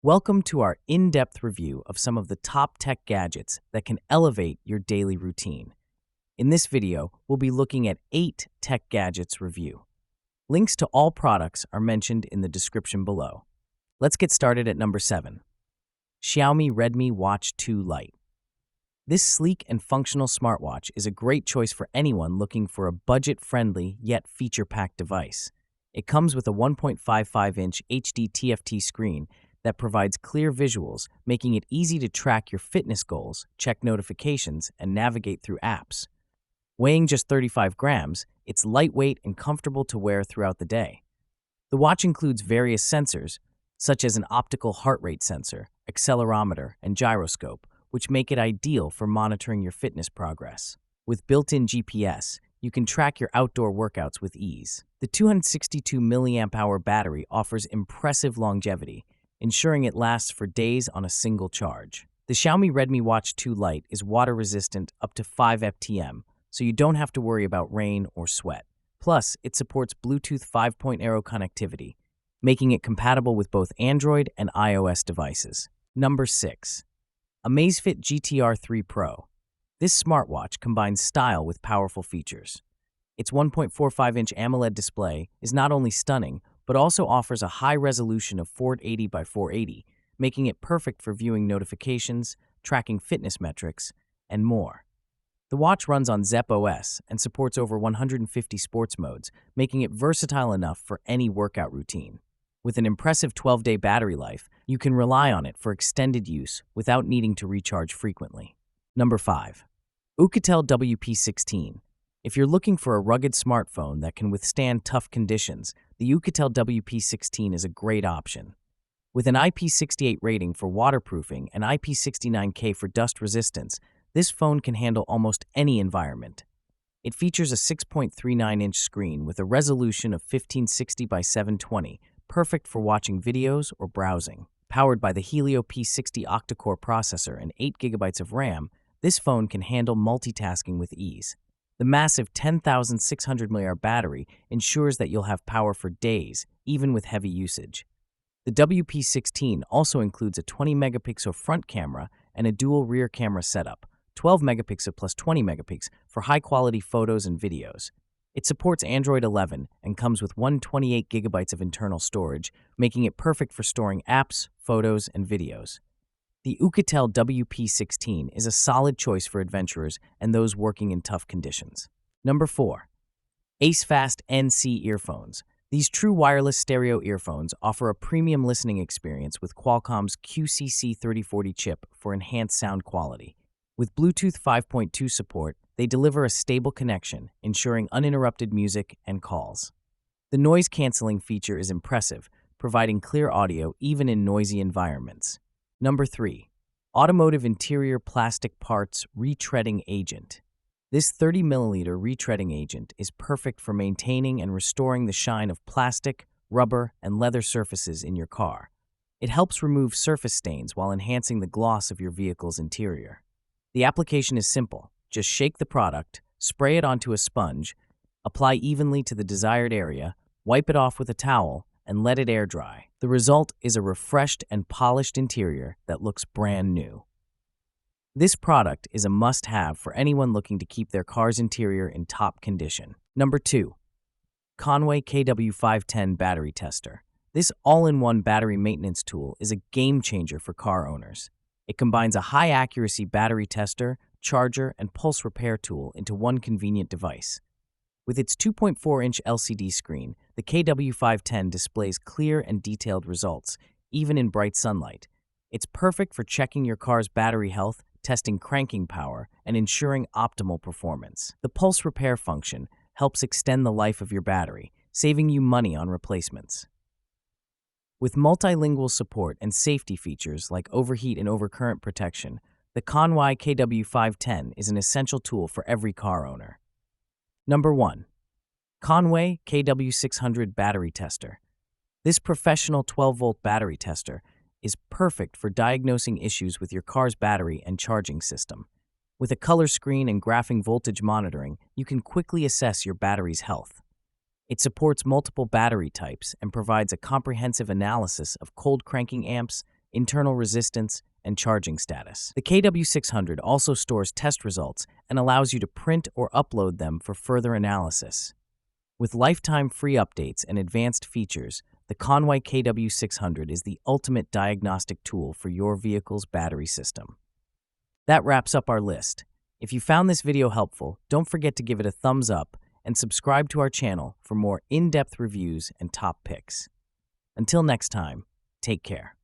Welcome to our in-depth review of some of the top tech gadgets that can elevate your daily routine. In this video, we'll be looking at 8 tech gadgets review. Links to all products are mentioned in the description below. Let's get started at number 7. Xiaomi Redmi Watch 2 Lite. This sleek and functional smartwatch is a great choice for anyone looking for a budget-friendly yet feature-packed device. It comes with a 1.55-inch HD TFT screen that provides clear visuals, making it easy to track your fitness goals, check notifications, and navigate through apps. Weighing just 35 grams, it's lightweight and comfortable to wear throughout the day. The watch includes various sensors, such as an optical heart rate sensor, accelerometer, and gyroscope, which make it ideal for monitoring your fitness progress. With built-in GPS, you can track your outdoor workouts with ease. The 262 mAh battery offers impressive longevity, ensuring it lasts for days on a single charge. The Xiaomi Redmi Watch 2 Lite is water-resistant up to 5 FTM, so you don't have to worry about rain or sweat. Plus, it supports Bluetooth 5.0 connectivity, making it compatible with both Android and iOS devices. Number 6. Amazfit GTR 3 Pro. This smartwatch combines style with powerful features. Its 1.45-inch AMOLED display is not only stunning, but also offers a high resolution of 480 by 480, making it perfect for viewing notifications, tracking fitness metrics, and more. The watch runs on Zepp OS and supports over 150 sports modes, making it versatile enough for any workout routine. With an impressive 12-day battery life, you can rely on it for extended use without needing to recharge frequently. Number 5. Oukitel WP16. If you're looking for a rugged smartphone that can withstand tough conditions, the Oukitel WP16 is a great option. With an IP68 rating for waterproofing and IP69K for dust resistance, this phone can handle almost any environment. It features a 6.39-inch screen with a resolution of 1560 by 720, perfect for watching videos or browsing. Powered by the Helio P60 octa-core processor and 8 GB of RAM, this phone can handle multitasking with ease. The massive 10,600 mAh battery ensures that you'll have power for days, even with heavy usage. The WP16 also includes a 20-megapixel front camera and a dual rear camera setup, 12 megapixel plus 20 megapixel for high-quality photos and videos. It supports Android 11 and comes with 128 GB of internal storage, making it perfect for storing apps, photos, and videos. The Oukitel WP16 is a solid choice for adventurers and those working in tough conditions. Number 4. ACEFAST ENC Earphones. These true wireless stereo earphones offer a premium listening experience with Qualcomm's QCC3040 chip for enhanced sound quality. With Bluetooth 5.2 support, they deliver a stable connection, ensuring uninterrupted music and calls. The noise-canceling feature is impressive, providing clear audio even in noisy environments. Number 3. Automotive Interior Plastic Parts Retreading Agent. This 30ml retreading agent is perfect for maintaining and restoring the shine of plastic, rubber, and leather surfaces in your car. It helps remove surface stains while enhancing the gloss of your vehicle's interior. The application is simple. Just shake the product, spray it onto a sponge, apply evenly to the desired area, wipe it off with a towel, and let it air dry. The result is a refreshed and polished interior that looks brand new. This product is a must-have for anyone looking to keep their car's interior in top condition. Number 2. KONNWEI KW510 Battery Tester. This all-in-one battery maintenance tool is a game-changer for car owners. It combines a high-accuracy battery tester, charger, and pulse repair tool into one convenient device. With its 2.4-inch LCD screen, the KW510 displays clear and detailed results, even in bright sunlight. It's perfect for checking your car's battery health, testing cranking power, and ensuring optimal performance. The pulse repair function helps extend the life of your battery, saving you money on replacements. With multilingual support and safety features like overheat and overcurrent protection, the KONNWEI KW510 is an essential tool for every car owner. Number 1. KONNWEI KW600 Battery Tester. This professional 12-volt battery tester is perfect for diagnosing issues with your car's battery and charging system. With a color screen and graphing voltage monitoring, you can quickly assess your battery's health. It supports multiple battery types and provides a comprehensive analysis of cold cranking amps, internal resistance, and charging status. The KW600 also stores test results and allows you to print or upload them for further analysis. With lifetime free updates and advanced features, the KONNWEI KW600 is the ultimate diagnostic tool for your vehicle's battery system. That wraps up our list. If you found this video helpful, don't forget to give it a thumbs up and subscribe to our channel for more in-depth reviews and top picks. Until next time, take care.